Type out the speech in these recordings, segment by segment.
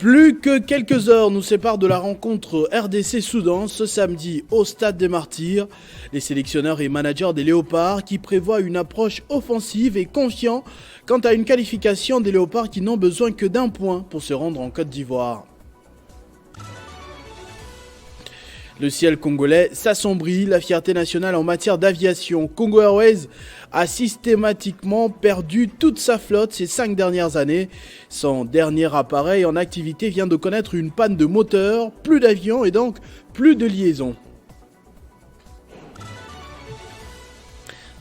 Plus que quelques heures nous séparent de la rencontre RDC-Soudan ce samedi au Stade des Martyrs. Les sélectionneurs et managers des Léopards qui prévoient une approche offensive et confiants quant à une qualification des Léopards qui n'ont besoin que d'un point pour se rendre en Côte d'Ivoire. Le ciel congolais s'assombrit, la fierté nationale en matière d'aviation. Congo Airways a systématiquement perdu toute sa flotte ces 5 dernières années. Son dernier appareil en activité vient de connaître une panne de moteur, plus d'avions et donc plus de liaisons.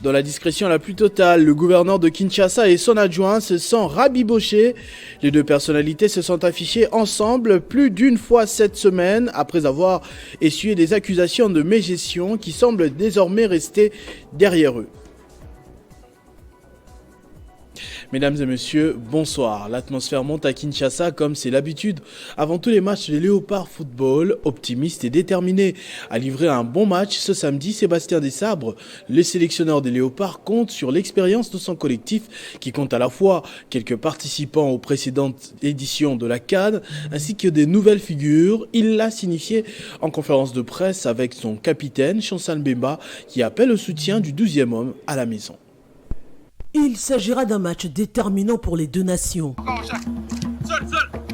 Dans la discrétion la plus totale, le gouverneur de Kinshasa et son adjoint se sont rabibochés. Les deux personnalités se sont affichées ensemble plus d'une fois cette semaine après avoir essuyé des accusations de mégestion qui semblent désormais rester derrière eux. Mesdames et messieurs, bonsoir. L'atmosphère monte à Kinshasa comme c'est l'habitude avant tous les matchs des Léopards Football. Optimiste et déterminé à livrer un bon match ce samedi, Sébastien Desabre, le sélectionneur des Léopards, compte sur l'expérience de son collectif qui compte à la fois quelques participants aux précédentes éditions de la CAN ainsi que des nouvelles figures. Il l'a signifié en conférence de presse avec son capitaine, Chancel Mbemba, qui appelle au soutien du 12e homme à la maison. Il s'agira d'un match déterminant pour les deux nations.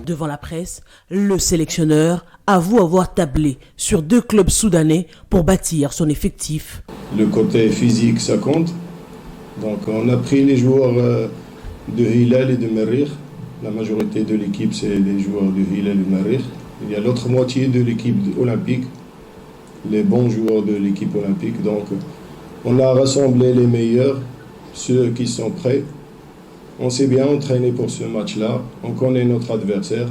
Devant la presse, le sélectionneur avoue avoir tablé sur 2 clubs soudanais pour bâtir son effectif. Le côté physique, ça compte. Donc on a pris les joueurs de Hilal et de Merrir. La majorité de l'équipe, c'est les joueurs de Hilal et de Merrir. Il y a l'autre moitié de l'équipe olympique, les bons joueurs de l'équipe olympique. Donc on a rassemblé les meilleurs. Ceux qui sont prêts, on s'est bien entraîné pour ce match-là, on connaît notre adversaire,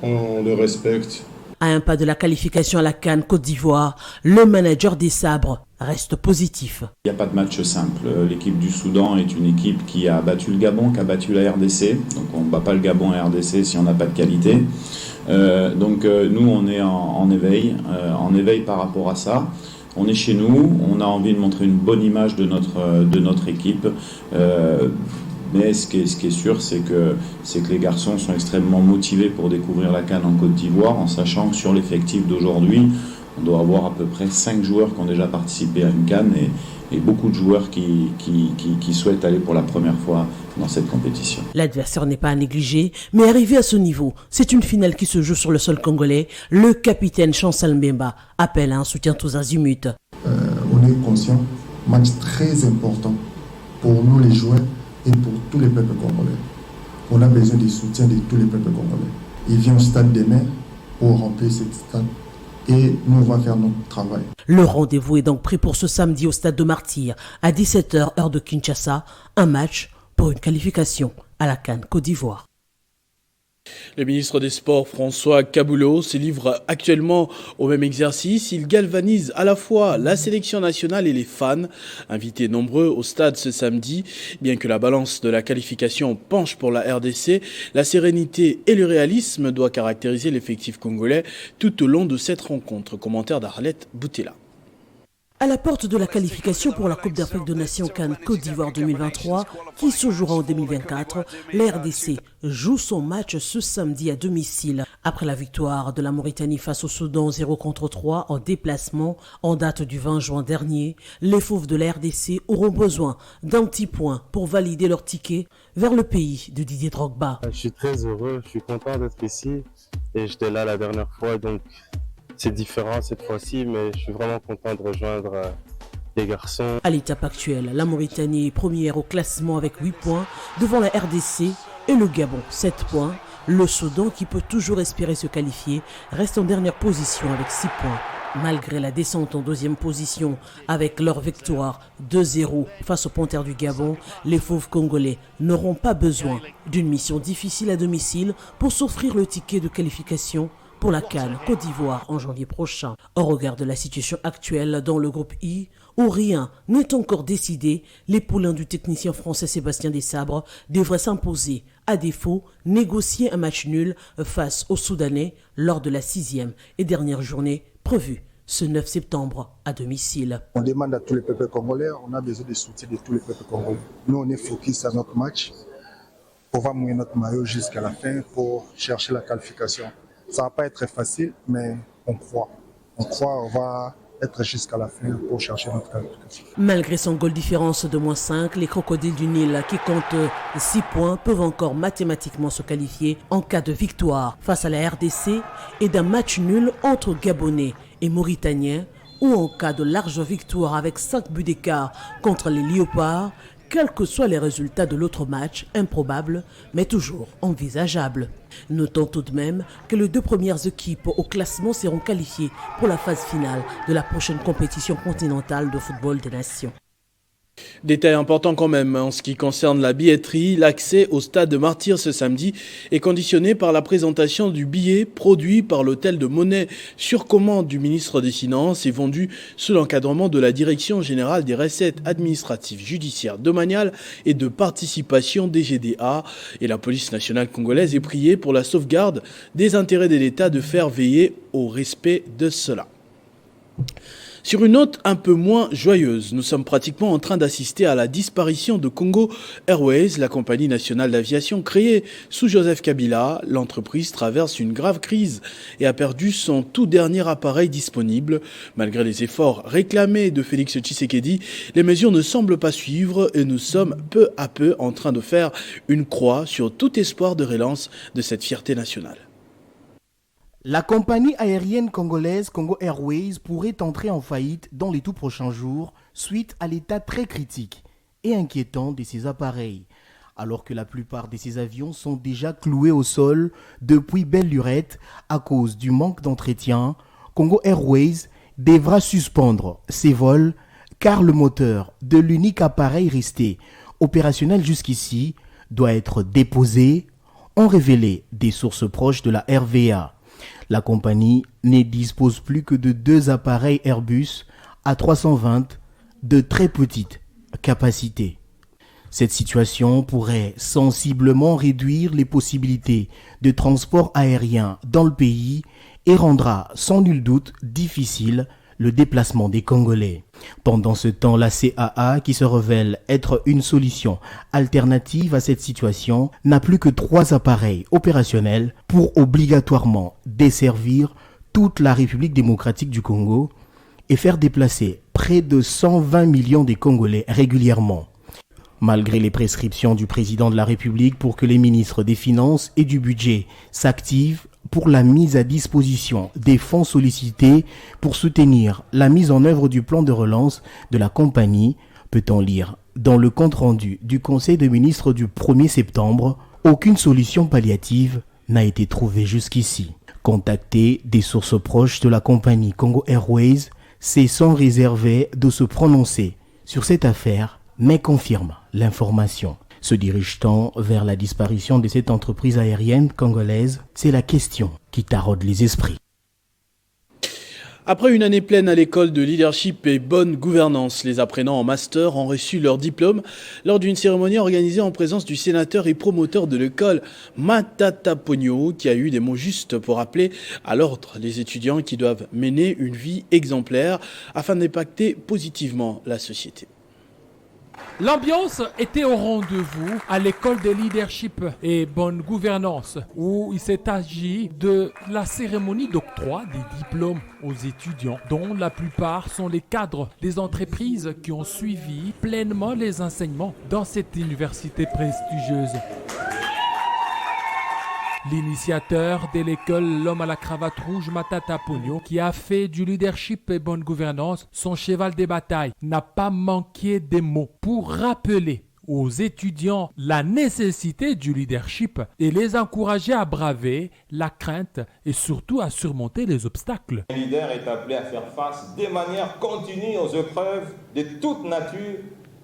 on le respecte. À un pas de la qualification à la CAN Côte d'Ivoire, le manager des Sabres reste positif. Il n'y a pas de match simple. L'équipe du Soudan est une équipe qui a battu le Gabon, qui a battu la RDC. Donc on ne bat pas le Gabon et la RDC si on n'a pas de qualité. Nous, on est en éveil par rapport à ça. On est chez nous, on a envie de montrer une bonne image de notre équipe. Mais ce qui est sûr, c'est que les garçons sont extrêmement motivés pour découvrir la CAN en Côte d'Ivoire, en sachant que sur l'effectif d'aujourd'hui, on doit avoir à peu près 5 joueurs qui ont déjà participé à une CAN et beaucoup de joueurs qui souhaitent aller pour la première fois dans cette compétition. L'adversaire n'est pas à négliger, mais arrivé à ce niveau, c'est une finale qui se joue sur le sol congolais. Le capitaine Chancel Mbemba appelle à un soutien tous azimuts. On est conscient, match très important pour nous les joueurs et pour tous les peuples congolais. On a besoin du soutien de tous les peuples congolais. Il vient au stade demain pour remplir ce stade. Et nous, on va faire notre travail. Le rendez-vous est donc pris pour ce samedi au Stade de Martyrs à 17h heure de Kinshasa. Un match pour une qualification à la CAN Côte d'Ivoire. Le ministre des Sports, François Kaboulot, se livre actuellement au même exercice. Il galvanise à la fois la sélection nationale et les fans, invités nombreux au stade ce samedi. Bien que la balance de la qualification penche pour la RDC, la sérénité et le réalisme doivent caractériser l'effectif congolais tout au long de cette rencontre. Commentaire d'Arlette Boutella. À la porte de la qualification pour la Coupe d'Afrique des Nations CAN Côte d'Ivoire 2023, qui se jouera en 2024, la RDC joue son match ce samedi à domicile. Après la victoire de la Mauritanie face au Soudan 0-3 en déplacement en date du 20 juin dernier, les fauves de la RDC auront besoin d'un petit point pour valider leur ticket vers le pays de Didier Drogba. Je suis très heureux, je suis content d'être ici et j'étais là la dernière fois, donc c'est différent cette fois-ci, mais je suis vraiment content de rejoindre les garçons. À l'étape actuelle, la Mauritanie est première au classement avec 8 points, devant la RDC et le Gabon 7 points. Le Soudan, qui peut toujours espérer se qualifier, reste en dernière position avec 6 points. Malgré la descente en 2e position avec leur victoire 2-0 face aux Panthères du Gabon, les fauves congolais n'auront pas besoin d'une mission difficile à domicile pour s'offrir le ticket de qualification pour la CAN Côte d'Ivoire en janvier prochain. Au regard de la situation actuelle dans le groupe I, où rien n'est encore décidé, les poulains du technicien français Sébastien Desabre devraient s'imposer, à défaut, négocier un match nul face aux Soudanais lors de la 6e et dernière journée prévue ce 9 septembre à domicile. On demande à tous les peuples congolais, on a besoin de soutien de tous les peuples congolais. Nous, on est focus à notre match. pouvoir mouiller notre maillot jusqu'à la fin pour chercher la qualification. Ça ne va pas être facile, mais on croit. On va être jusqu'à la fin pour chercher notre qualification. Malgré son goal différence de -5, les Crocodiles du Nil, qui comptent 6 points, peuvent encore mathématiquement se qualifier en cas de victoire face à la RDC et d'un match nul entre Gabonais et Mauritaniens, ou en cas de large victoire avec 5 buts d'écart contre les Léopards, quels que soient les résultats de l'autre match, improbable, mais toujours envisageable. Notons tout de même que les 2 premières équipes au classement seront qualifiées pour la phase finale de la prochaine compétition continentale de football des nations. Détail important quand même, en ce qui concerne la billetterie, l'accès au stade de Martyrs ce samedi est conditionné par la présentation du billet produit par l'hôtel de Monnaie sur commande du ministre des Finances et vendu sous l'encadrement de la Direction générale des recettes administratives, judiciaires, domaniales et de participation DGDA. Et la police nationale congolaise est priée pour la sauvegarde des intérêts de l'État de faire veiller au respect de cela. Sur une note un peu moins joyeuse, nous sommes pratiquement en train d'assister à la disparition de Congo Airways, la compagnie nationale d'aviation créée sous Joseph Kabila. L'entreprise traverse une grave crise et a perdu son tout dernier appareil disponible. Malgré les efforts réclamés de Félix Tshisekedi, les mesures ne semblent pas suivre et nous sommes peu à peu en train de faire une croix sur tout espoir de relance de cette fierté nationale. La compagnie aérienne congolaise Congo Airways pourrait entrer en faillite dans les tout prochains jours suite à l'état très critique et inquiétant de ses appareils. Alors que la plupart de ces avions sont déjà cloués au sol depuis belle lurette à cause du manque d'entretien, Congo Airways devra suspendre ses vols car le moteur de l'unique appareil resté opérationnel jusqu'ici doit être déposé, ont révélé des sources proches de la RVA. La compagnie ne dispose plus que de 2 appareils Airbus A320 de très petite capacité. Cette situation pourrait sensiblement réduire les possibilités de transport aérien dans le pays et rendra sans nul doute difficile le déplacement des Congolais. Pendant ce temps, la CAA, qui se révèle être une solution alternative à cette situation, n'a plus que 3 appareils opérationnels pour obligatoirement desservir toute la République démocratique du Congo et faire déplacer près de 120 millions de Congolais régulièrement. Malgré les prescriptions du président de la République pour que les ministres des Finances et du Budget s'activent pour la mise à disposition des fonds sollicités pour soutenir la mise en œuvre du plan de relance de la compagnie, peut-on lire dans le compte-rendu du Conseil des ministres du 1er septembre, aucune solution palliative n'a été trouvée jusqu'ici. Contacté des sources proches de la compagnie Congo Airways, c'est sans réserver de se prononcer sur cette affaire, mais confirme l'information. Se dirige-t-on vers la disparition de cette entreprise aérienne congolaise? C'est la question qui taraude les esprits. Après une année pleine à l'école de leadership et bonne gouvernance, les apprenants en master ont reçu leur diplôme lors d'une cérémonie organisée en présence du sénateur et promoteur de l'école Matata Ponyo, qui a eu des mots justes pour appeler à l'ordre les étudiants qui doivent mener une vie exemplaire afin d'impacter positivement la société. L'ambiance était au rendez-vous à l'école de leadership et bonne gouvernance où il s'est agi de la cérémonie d'octroi des diplômes aux étudiants dont la plupart sont les cadres des entreprises qui ont suivi pleinement les enseignements dans cette université prestigieuse. L'initiateur de l'école L'homme à la cravate rouge, Matata Ponyo, qui a fait du leadership et bonne gouvernance son cheval de bataille, n'a pas manqué de mots pour rappeler aux étudiants la nécessité du leadership et les encourager à braver la crainte et surtout à surmonter les obstacles. Un leader est appelé à faire face de manière continue aux épreuves de toute nature,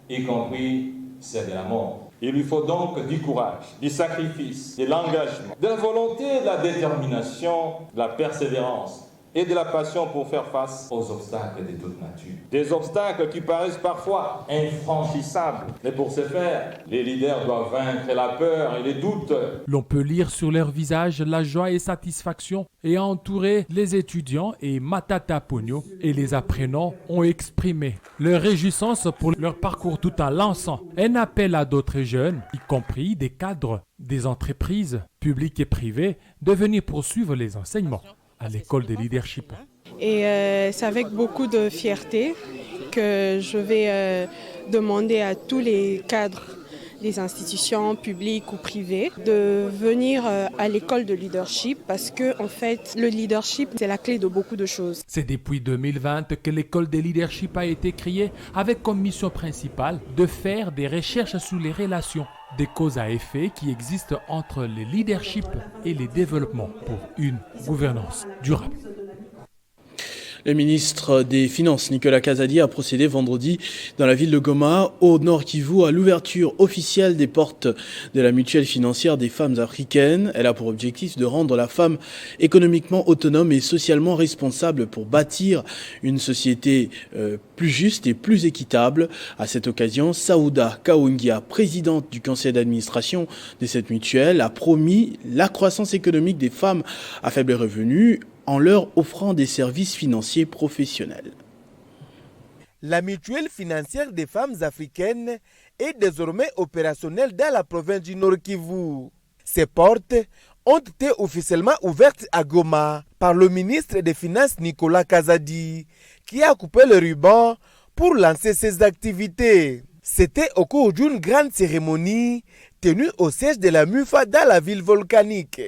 y compris celle de la mort. Il lui faut donc du courage, du sacrifice, de l'engagement, de la volonté, de la détermination, de la persévérance et de la passion pour faire face aux obstacles de toute nature. Des obstacles qui paraissent parfois infranchissables. Mais pour ce faire, les leaders doivent vaincre la peur et les doutes. L'on peut lire sur leur visage la joie et satisfaction et entourer les étudiants et Matata Ponyo et les apprenants ont exprimé leur réjouissance pour leur parcours tout en lançant un appel à d'autres jeunes, y compris des cadres, des entreprises publiques et privées de venir poursuivre les enseignements à l'école de leadership. Et c'est avec beaucoup de fierté que je vais demander à tous les cadres des institutions publiques ou privées de venir à l'école de leadership parce que en fait le leadership c'est la clé de beaucoup de choses. C'est depuis 2020 que l'école de leadership a été créée avec comme mission principale de faire des recherches sur les relations des causes à effet qui existent entre le leadership et les développements pour une gouvernance durable. Le ministre des Finances, Nicolas Kazadi, a procédé vendredi dans la ville de Goma, au Nord Kivu, à l'ouverture officielle des portes de la mutuelle financière des femmes africaines. Elle a pour objectif de rendre la femme économiquement autonome et socialement responsable pour bâtir une société plus juste et plus équitable. À cette occasion, Saouda Kaungia, présidente du conseil d'administration de cette mutuelle, a promis la croissance économique des femmes à faible revenu en leur offrant des services financiers professionnels. La mutuelle financière des femmes africaines est désormais opérationnelle dans la province du Nord Kivu. Ces portes ont été officiellement ouvertes à Goma par le ministre des Finances Nicolas Kazadi, qui a coupé le ruban pour lancer ses activités. C'était au cours d'une grande cérémonie tenue au siège de la MUFA dans la ville volcanique.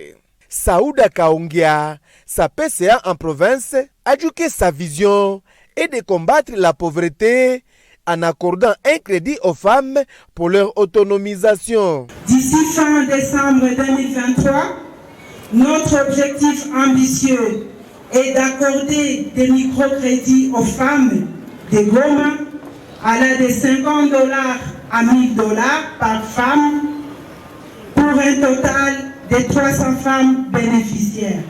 Saouda Kaungia, sa PCA en province, a dit que sa vision est de combattre la pauvreté en accordant un crédit aux femmes pour leur autonomisation. D'ici fin décembre 2023, notre objectif ambitieux est d'accorder des microcrédits aux femmes de Goma allant de $50 à $1000 par femme pour un total de 300 femmes bénéficiaires.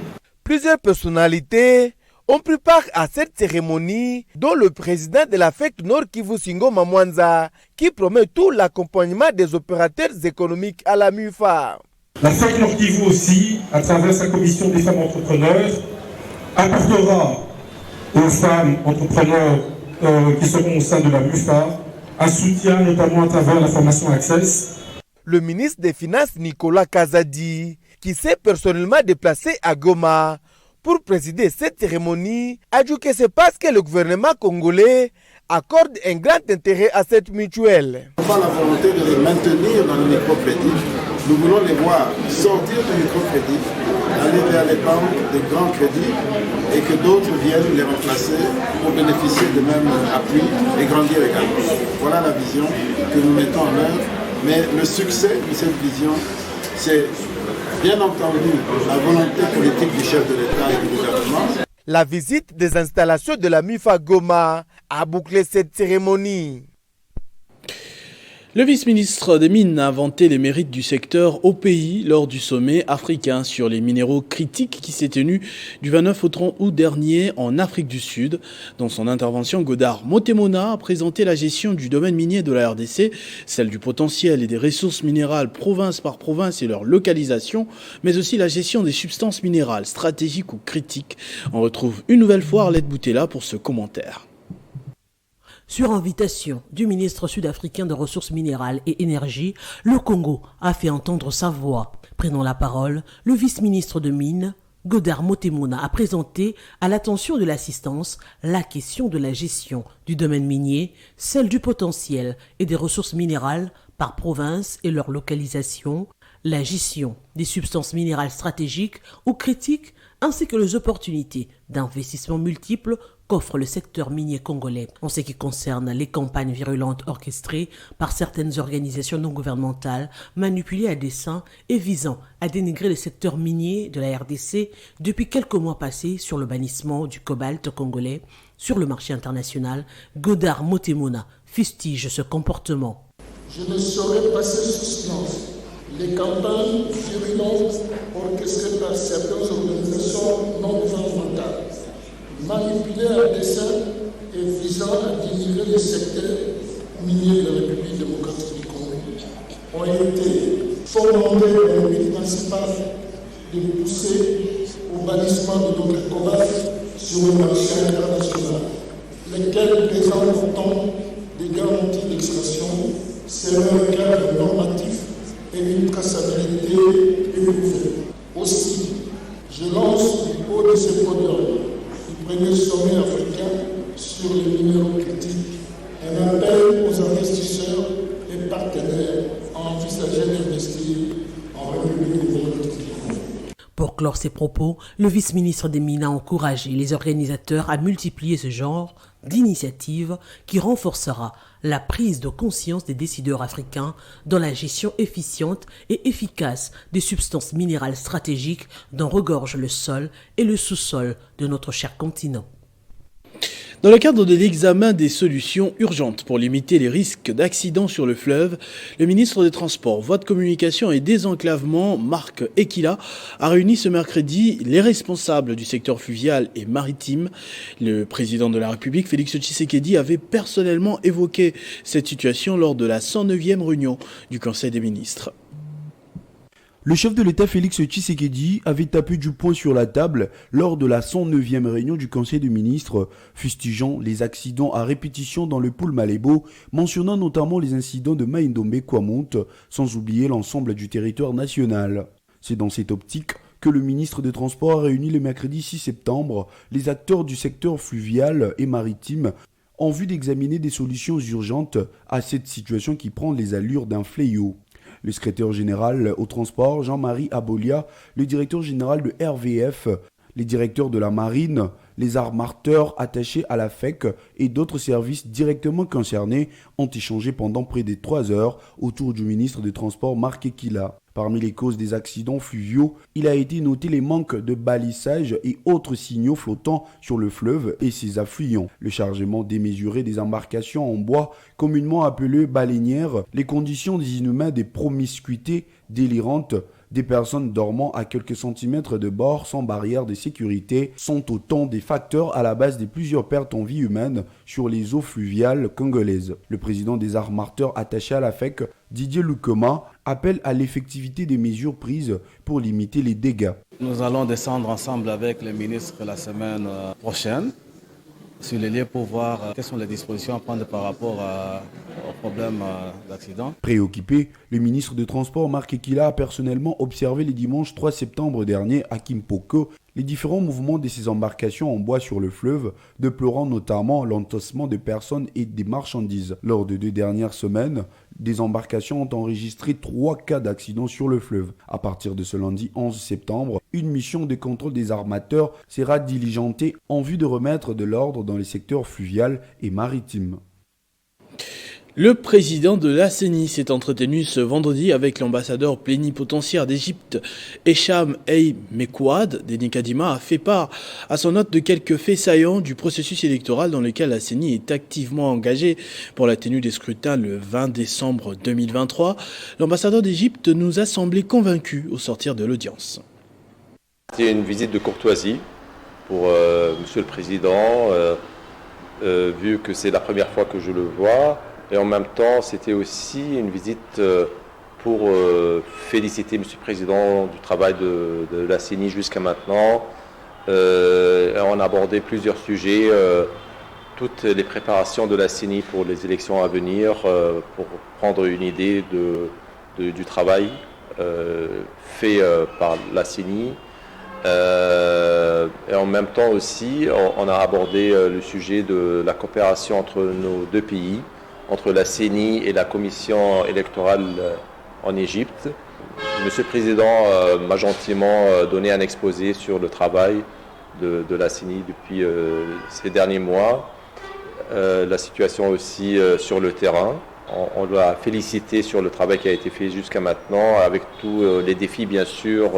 Plusieurs personnalités ont pris part à cette cérémonie, dont le président de la FEC Nord Kivu Singo Mamwanza, qui promet tout l'accompagnement des opérateurs économiques à la MUFA. La FEC Nord Kivu aussi, à travers sa commission des femmes entrepreneurs, apportera aux femmes entrepreneurs qui seront au sein de la MUFA un soutien, notamment à travers la formation Access. Le ministre des Finances Nicolas Kazadi, qui s'est personnellement déplacé à Goma pour présider cette cérémonie, a dit que c'est parce que le gouvernement congolais accorde un grand intérêt à cette mutuelle. On a la volonté de les maintenir dans le microcrédit. Nous voulons les voir sortir du microcrédit, aller vers les banques de grands crédits et que d'autres viennent les remplacer pour bénéficier de même appui et grandir également. Voilà la vision que nous mettons en œuvre. Mais le succès de cette vision, c'est bien entendu la volonté politique du chef de l'État et du gouvernement. La visite des installations de la MUFA Goma a bouclé cette cérémonie. Le vice-ministre des Mines a vanté les mérites du secteur au pays lors du sommet africain sur les minéraux critiques qui s'est tenu du 29 au 30 août dernier en Afrique du Sud. Dans son intervention, Godard Motemona a présenté la gestion du domaine minier de la RDC, celle du potentiel et des ressources minérales province par province et leur localisation, mais aussi la gestion des substances minérales stratégiques ou critiques. On retrouve une nouvelle fois Arlette Boutella pour ce commentaire. Sur invitation du ministre sud-africain de Ressources minérales et énergie, le Congo a fait entendre sa voix. Prenant la parole, le vice-ministre de Mines, Godard Motemona, a présenté à l'attention de l'assistance la question de la gestion du domaine minier, celle du potentiel et des ressources minérales par province et leur localisation, la gestion des substances minérales stratégiques ou critiques, ainsi que les opportunités d'investissement multiples qu'offre le secteur minier congolais en ce qui concerne les campagnes virulentes orchestrées par certaines organisations non gouvernementales manipulées à dessein et visant à dénigrer le secteur minier de la RDC depuis quelques mois passés sur le bannissement du cobalt congolais sur le marché international. Godard Motemona fustige ce comportement. Je ne saurais passer sous silence les campagnes virulentes orchestrées par certaines organisations non gouvernementales, manipulées à dessein et visant à dénigrer le secteur minier de la République démocratique du Congo, ont été fomentées dans le but principal de pousser au bannissement de notre cobalt sur le marché international, lesquels présentent pourtant des garanties d'extraction selon un cadre normatif et une traçabilité plus ouverte. Aussi, je lance du haut de ce podium du premier sommet africain sur les minéraux critiques un appel aux investisseurs et partenaires à envisager d'investir en République démocratique du Congo. Pour clore ses propos, le vice-ministre des Mines a encouragé les organisateurs à multiplier ce genre d'initiative qui renforcera la prise de conscience des décideurs africains dans la gestion efficiente et efficace des substances minérales stratégiques dont regorge le sol et le sous-sol de notre cher continent. Dans le cadre de l'examen des solutions urgentes pour limiter les risques d'accidents sur le fleuve, le ministre des Transports, Voies de communication et Désenclavement, Marc Ekila, a réuni ce mercredi les responsables du secteur fluvial et maritime. Le président de la République, Félix Tshisekedi, avait personnellement évoqué cette situation lors de la 109e réunion du Conseil des ministres. Le chef de l'État Félix Tshisekedi avait tapé du poing sur la table lors de la 109e réunion du Conseil des ministres, fustigeant les accidents à répétition dans le pôle Malébo, mentionnant notamment les incidents de Maïndombe-Kouamonte, sans oublier l'ensemble du territoire national. C'est dans cette optique que le ministre des Transports a réuni le mercredi 6 septembre les acteurs du secteur fluvial et maritime en vue d'examiner des solutions urgentes à cette situation qui prend les allures d'un fléau. Le secrétaire général au transport, Jean-Marie Abolia, le directeur général de RVF, les directeurs de la marine, les armateurs attachés à la FEC et d'autres services directement concernés ont échangé pendant près de 3 heures autour du ministre des Transports Marc Ekila. Parmi les causes des accidents fluviaux, il a été noté les manques de balisage et autres signaux flottants sur le fleuve et ses affluents, le chargement démesuré des embarcations en bois, communément appelées baleinières, les conditions des inhumains des promiscuités délirantes, des personnes dormant à quelques centimètres de bord sans barrière de sécurité sont autant des facteurs à la base de plusieurs pertes en vie humaine sur les eaux fluviales congolaises. Le président des armateurs attachés à la FEC, Didier Lukoma, appelle à l'effectivité des mesures prises pour limiter les dégâts. Nous allons descendre ensemble avec le ministre la semaine prochaine sur les lieux pour voir quelles sont les dispositions à prendre par rapport au problème d'accident. Préoccupé, le ministre des Transports Marc Ekila a personnellement observé le dimanche 3 septembre dernier à Kimpoko les différents mouvements de ces embarcations en bois sur le fleuve, déplorant notamment l'entassement de personnes et des marchandises. Lors des 2 dernières semaines, des embarcations ont enregistré 3 cas d'accidents sur le fleuve. À partir de ce lundi 11 septembre, une mission de contrôle des armateurs sera diligentée en vue de remettre de l'ordre dans les secteurs fluvial et maritime. Le président de la CENI s'est entretenu ce vendredi avec l'ambassadeur plénipotentiaire d'Égypte, Echam Ey Mekwad. Denis Kadima a fait part à son hôte de quelques faits saillants du processus électoral dans lequel la CENI est activement engagée pour la tenue des scrutins le 20 décembre 2023. L'ambassadeur d'Égypte nous a semblé convaincu au sortir de l'audience. C'était une visite de courtoisie pour Monsieur le Président, vu que c'est la première fois que je le vois. Et en même temps, c'était aussi une visite pour féliciter M. le Président du travail de la CENI jusqu'à maintenant. On a abordé plusieurs sujets, toutes les préparations de la CENI pour les élections à venir, pour prendre une idée du travail fait par la CENI. Et en même temps aussi, on a abordé le sujet de la coopération entre nos 2 pays, entre la CENI et la commission électorale en Égypte. Monsieur le Président m'a gentiment donné un exposé sur le travail de la CENI depuis ces derniers mois, la situation aussi sur le terrain. On doit féliciter sur le travail qui a été fait jusqu'à maintenant, avec tous les défis bien sûr,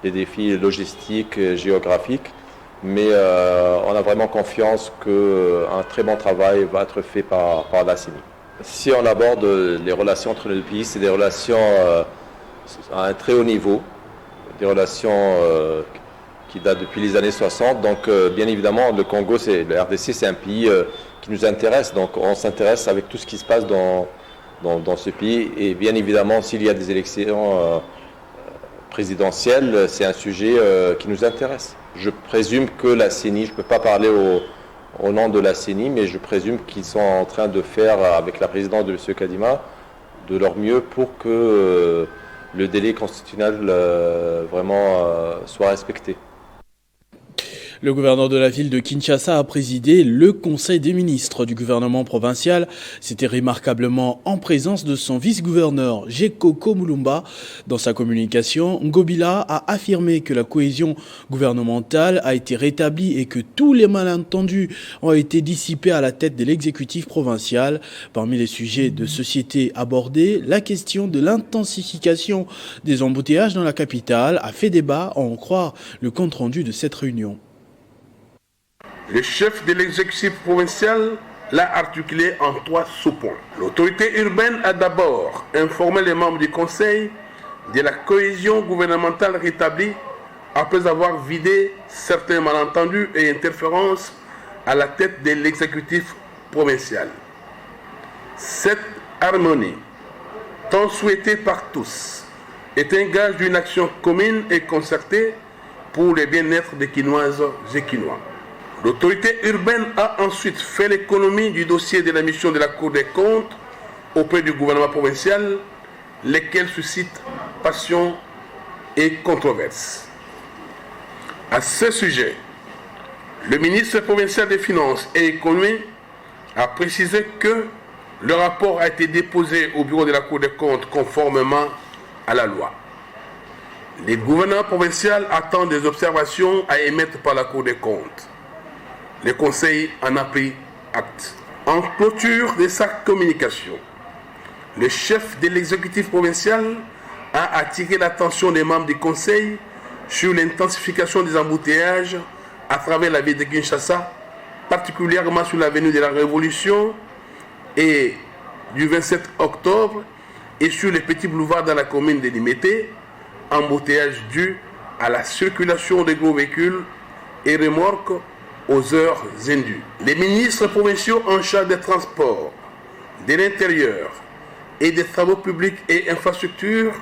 les défis logistiques, géographiques. Mais on a vraiment confiance qu'un très bon travail va être fait par la CENI. Si on aborde les relations entre les 2 pays, c'est des relations à un très haut niveau, des relations qui datent depuis les années 60. Donc bien évidemment, le Congo, le RDC, c'est un pays qui nous intéresse. Donc on s'intéresse avec tout ce qui se passe dans ce pays. Et bien évidemment, s'il y a des élections présidentielle, c'est un sujet qui nous intéresse. Je présume que la CENI, je ne peux pas parler au nom de la CENI, mais je présume qu'ils sont en train de faire, avec la présidence de M. Kadima, de leur mieux pour que le délai constitutionnel vraiment soit respecté. Le gouverneur de la ville de Kinshasa a présidé le conseil des ministres du gouvernement provincial. C'était remarquablement en présence de son vice-gouverneur Gekoko Mulumba. Dans sa communication, Ngobila a affirmé que la cohésion gouvernementale a été rétablie et que tous les malentendus ont été dissipés à la tête de l'exécutif provincial. Parmi les sujets de société abordés, la question de l'intensification des embouteillages dans la capitale a fait débat, à en croire le compte-rendu de cette réunion. Le chef de l'exécutif provincial l'a articulé en 3 sous-points. L'autorité urbaine a d'abord informé les membres du conseil de la cohésion gouvernementale rétablie après avoir vidé certains malentendus et interférences à la tête de l'exécutif provincial. Cette harmonie, tant souhaitée par tous, est un gage d'une action commune et concertée pour le bien-être des Kinoises et Kinois. L'autorité urbaine a ensuite fait l'économie du dossier de la mission de la Cour des comptes auprès du gouvernement provincial, lesquels suscitent passion et controverses. À ce sujet, le ministre provincial des Finances et Économie a précisé que le rapport a été déposé au bureau de la Cour des comptes conformément à la loi. Les gouvernements provinciaux attendent des observations à émettre par la Cour des comptes. Le Conseil en a pris acte. En clôture de sa communication, le chef de l'exécutif provincial a attiré l'attention des membres du Conseil sur l'intensification des embouteillages à travers la ville de Kinshasa, particulièrement sur l'avenue de la Révolution et du 27 octobre et sur les petits boulevards dans la commune de Limete, embouteillages dus à la circulation des gros véhicules et remorques aux heures indues. Les ministres provinciaux en charge des transports, de l'intérieur et des travaux publics et infrastructures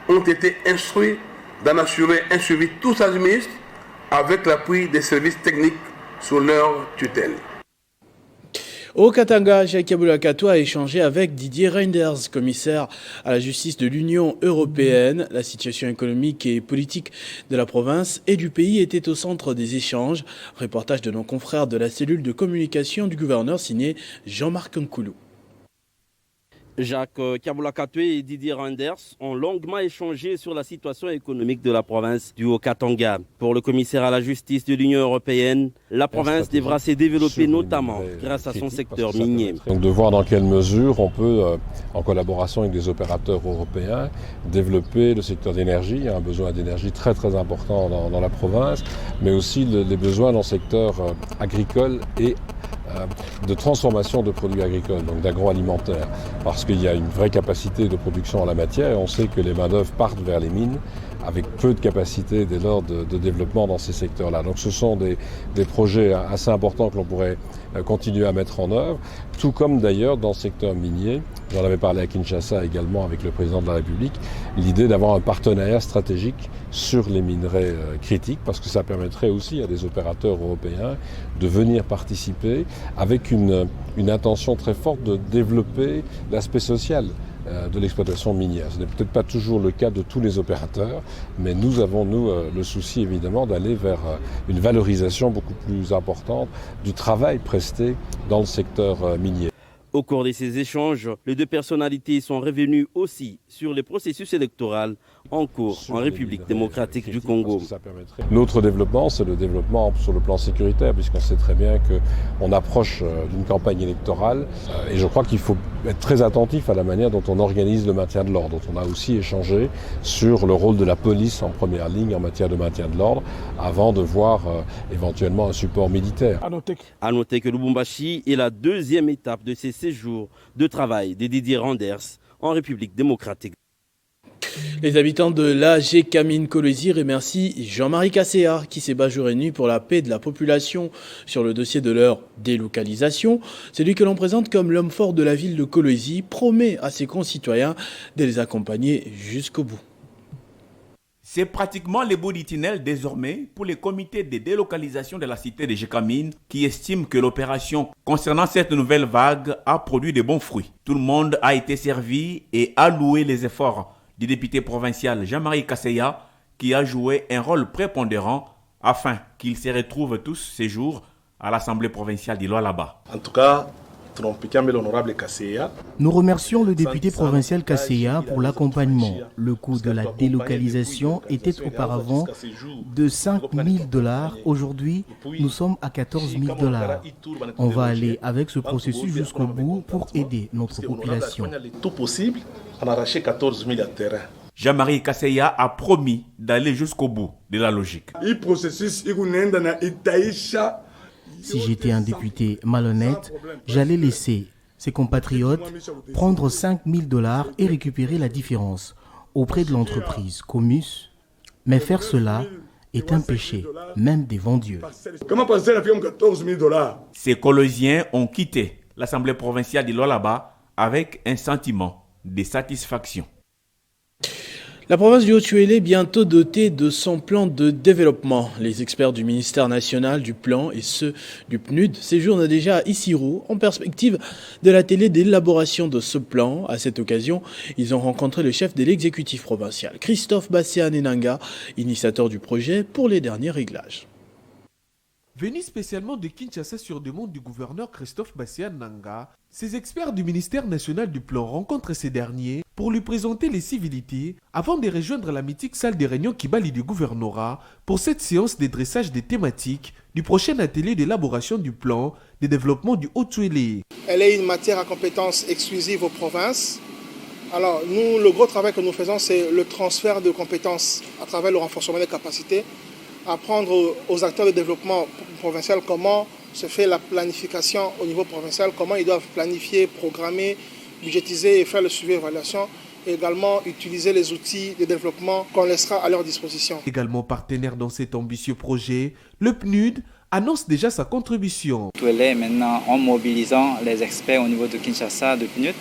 ont été instruits d'en assurer un suivi tous azimuts avec l'appui des services techniques sous leur tutelle. Au Katanga, Jacques Aboulakato a échangé avec Didier Reinders, commissaire à la justice de l'Union européenne. La situation économique et politique de la province et du pays était au centre des échanges. Reportage de nos confrères de la cellule de communication du gouverneur signé Jean-Marc Nkoulou. Jacques Kaboulakato et Didier Reinders ont longuement échangé sur la situation économique de la province du Haut-Katanga. Pour le commissaire à la justice de l'Union européenne, la province devra se développer notamment grâce à son secteur minier. Donc de voir dans quelle mesure on peut, en collaboration avec des opérateurs européens, développer le secteur d'énergie. Il y a un besoin d'énergie très très important dans la province, mais aussi les besoins dans le secteur agricole et de transformation de produits agricoles, donc d'agroalimentaire, parce qu'il y a une vraie capacité de production en la matière et on sait que les main-d'œuvre partent vers les mines avec peu de capacité dès lors de développement dans ces secteurs-là. Donc ce sont des projets assez importants que l'on pourrait continuer à mettre en œuvre, tout comme d'ailleurs dans le secteur minier, j'en avais parlé à Kinshasa également avec le président de la République, l'idée d'avoir un partenariat stratégique sur les minerais critiques, parce que ça permettrait aussi à des opérateurs européens de venir participer avec une intention très forte de développer l'aspect social de l'exploitation minière. Ce n'est peut-être pas toujours le cas de tous les opérateurs, mais nous avons, le souci évidemment d'aller vers une valorisation beaucoup plus importante du travail presté dans le secteur minier. Au cours de ces échanges, les deux personnalités sont revenues aussi sur le processus électoral en cours en République démocratique du Congo. L'autre développement, c'est le développement sur le plan sécuritaire, puisqu'on sait très bien qu'on approche d'une campagne électorale. Et je crois qu'il faut être très attentif à la manière dont on organise le maintien de l'ordre. On a aussi échangé sur le rôle de la police en première ligne en matière de maintien de l'ordre, avant de voir éventuellement un support militaire. À noter que Lubumbashi est la deuxième étape de ces séjours de travail de Didier Reinders en République démocratique. Les habitants de l'AG Kamine Kolwezi remercient Jean-Marie Kasséa qui s'est battu jour et nuit pour la paix de la population sur le dossier de leur délocalisation. C'est lui que l'on présente comme l'homme fort de la ville de Kolwezi, promet à ses concitoyens de les accompagner jusqu'au bout. C'est pratiquement le bout du tunnel désormais pour les comités de délocalisation de la cité de Gécamine qui estiment que l'opération concernant cette nouvelle vague a produit de bons fruits. Tout le monde a été servi et a loué les efforts du député provincial Jean-Marie Kasseya qui a joué un rôle prépondérant afin qu'ils se retrouvent tous ces jours à l'Assemblée provinciale d'Ilo-Alaba. En tout cas, l'honorable Kasseya. Nous remercions le député provincial Kasseya pour l'accompagnement. Le coût de la délocalisation était auparavant de $5 000. Aujourd'hui, nous sommes à $14 000. On va aller avec ce processus jusqu'au bout pour aider notre population. Tout possible, on a arraché 14 000 à terrain. Jean-Marie Kasseya a promis d'aller jusqu'au bout de la logique. Si j'étais un député malhonnête, j'allais laisser ses compatriotes prendre $5 000 et récupérer la différence auprès de l'entreprise Comus. Mais faire cela est un péché, même devant Dieu. Comment penser la firme $14 000? Ces Colossiens ont quitté l'Assemblée provinciale d'Ilo-Alaba avec un sentiment de satisfaction. La province du Haut-Uélé est bientôt dotée de son plan de développement. Les experts du ministère national du plan et ceux du PNUD séjournent déjà à Issirou en perspective de l'atelier d'élaboration de ce plan. À cette occasion, ils ont rencontré le chef de l'exécutif provincial, Christophe Bassian-Enanga, initiateur du projet pour les derniers réglages. Venu spécialement de Kinshasa sur demande du gouverneur Christophe Bassian-Enanga, ces experts du ministère national du plan rencontrent ces derniers pour lui présenter les civilités avant de rejoindre la mythique salle des réunions Kibali du gouvernorat pour cette séance de dressage des thématiques du prochain atelier d'élaboration du plan de développement du Haut-Uélé. Elle est une matière à compétences exclusive aux provinces. Alors nous, le gros travail que nous faisons, c'est le transfert de compétences à travers le renforcement des capacités, apprendre aux acteurs de développement provincial comment se fait la planification au niveau provincial, comment ils doivent planifier, programmer, budgétiser et faire le suivi et l'évaluation, et également utiliser les outils de développement qu'on laissera à leur disposition. Également partenaire dans cet ambitieux projet, le PNUD annonce déjà sa contribution. Maintenant, en mobilisant les experts au niveau de Kinshasa, de PNUD,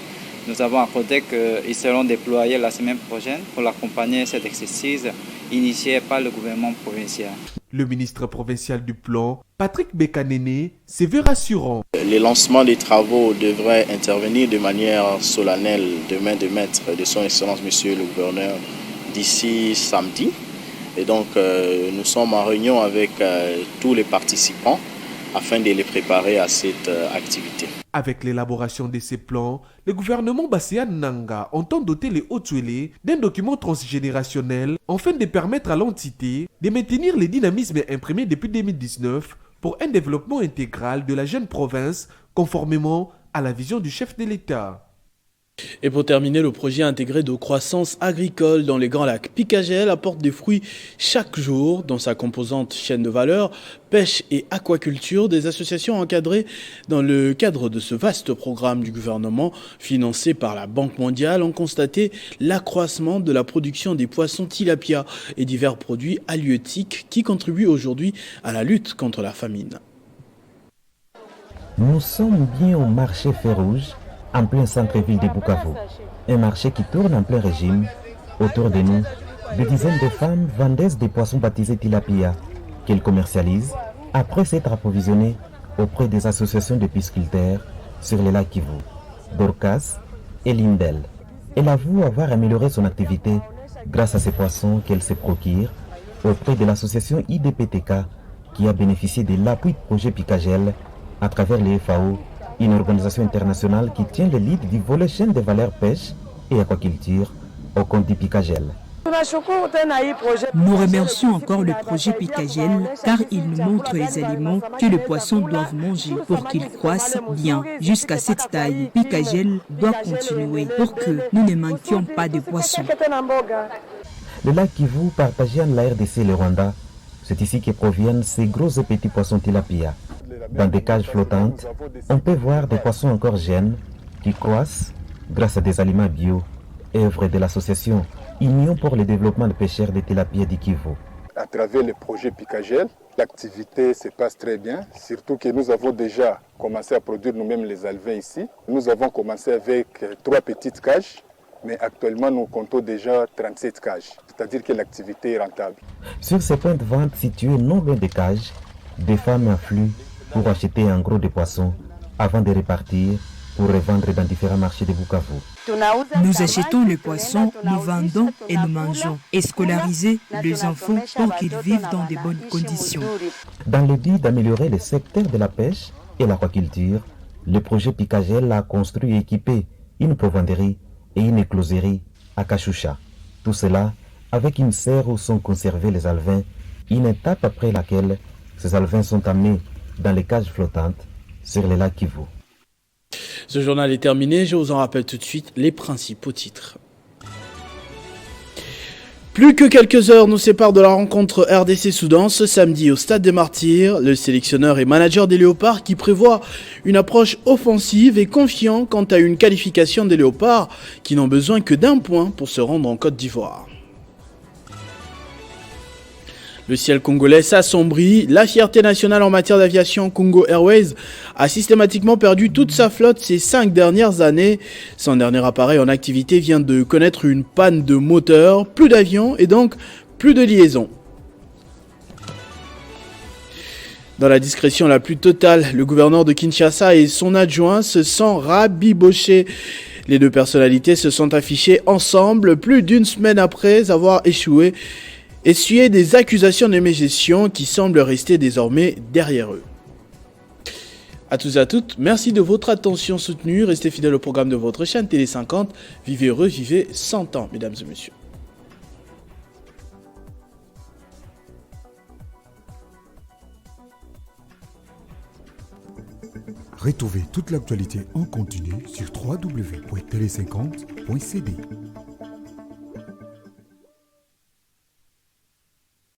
nous avons accordé qu'ils seront déployés la semaine prochaine pour accompagner cet exercice initié par le gouvernement provincial. Le ministre provincial du plan, Patrick Bekanene, s'est vu rassurant. Le lancement des travaux devrait intervenir de manière solennelle de main de maître de son Excellence Monsieur le Gouverneur d'ici samedi. Et donc nous sommes en réunion avec tous les participants afin de les préparer à cette activité. Avec l'élaboration de ces plans, le gouvernement Bassian-Enanga entend doter les Haut-Uélé d'un document transgénérationnel afin de permettre à l'entité de maintenir les dynamismes imprimés depuis 2019 pour un développement intégral de la jeune province conformément à la vision du chef de l'État. Et pour terminer, le projet intégré de croissance agricole dans les Grands Lacs Picagel apporte des fruits chaque jour dans sa composante chaîne de valeur, pêche et aquaculture. Des associations encadrées dans le cadre de ce vaste programme du gouvernement financé par la Banque mondiale ont constaté l'accroissement de la production des poissons tilapia et divers produits halieutiques qui contribuent aujourd'hui à la lutte contre la famine. Nous sommes bien au marché Feu-Rouge, en plein centre-ville de Bukavu. Un marché qui tourne en plein régime. Autour de nous, des dizaines de femmes vendeuses des poissons baptisés tilapia qu'elles commercialisent après s'être approvisionnées auprès des associations de pisciculteurs sur les lacs Kivu, Dorcas et Lindel. Elle avoue avoir amélioré son activité grâce à ces poissons qu'elle se procure auprès de l'association IDPTK qui a bénéficié de l'appui du projet Picagel à travers les FAO, une organisation internationale qui tient le lead du volet chaîne de valeur pêche et aquaculture au compte du Picagel. Nous remercions encore le projet Picagel car il nous montre les aliments que les poissons doivent manger pour qu'ils croissent bien jusqu'à cette taille. Picagel doit continuer pour que nous ne manquions pas de poissons. Le lac Kivu partagé en la RDC et le Rwanda, c'est ici que proviennent ces gros et petits poissons tilapia. Dans des cages flottantes, on peut voir des poissons encore jeunes qui croissent grâce à des aliments bio, œuvre de l'association Union pour le développement de pêcheurs de tilapia du Kivu. À travers le projet Picagel, l'activité se passe très bien, surtout que nous avons déjà commencé à produire nous-mêmes les alevins ici. Nous avons commencé avec 3 petites cages mais actuellement nous comptons déjà 37 cages, c'est-à-dire que l'activité est rentable. Sur ces points de vente situés non loin des cages, des femmes affluent pour acheter un gros de poissons avant de repartir pour revendre dans différents marchés de Bukavu. Nous achetons le poisson, nous vendons et nous mangeons. Et scolariser les enfants pour qu'ils vivent dans de bonnes conditions. Dans le but d'améliorer le secteur de la pêche et l'aquaculture, le projet Picagel a construit et équipé une provendrerie et une écloserie à Kachoucha. Tout cela avec une serre où sont conservés les alevins, une étape après laquelle ces alevins sont amenés dans les cages flottantes sur les lacs Kivu. Ce journal est terminé, je vous en rappelle tout de suite les principaux titres. Plus que quelques heures nous séparent de la rencontre RDC-Soudan ce samedi au Stade des Martyrs. Le sélectionneur et manager des Léopards qui prévoit une approche offensive et confiant quant à une qualification des Léopards qui n'ont besoin que d'un point pour se rendre en Côte d'Ivoire. Le ciel congolais s'assombrit. La fierté nationale en matière d'aviation, Congo Airways, a systématiquement perdu toute sa flotte ces 5 dernières années. Son dernier appareil en activité vient de connaître une panne de moteur, plus d'avions et donc plus de liaisons. Dans la discrétion la plus totale, le gouverneur de Kinshasa et son adjoint se sont rabibochés. Les deux personnalités se sont affichées ensemble plus d'une semaine après avoir échoué. Essuyer des accusations de mégestion qui semblent rester désormais derrière eux. À tous et à toutes, merci de votre attention soutenue. Restez fidèles au programme de votre chaîne Télé 50. Vivez heureux, vivez 100 ans, mesdames et messieurs. Retrouvez toute l'actualité en continu sur www.tele50.cd.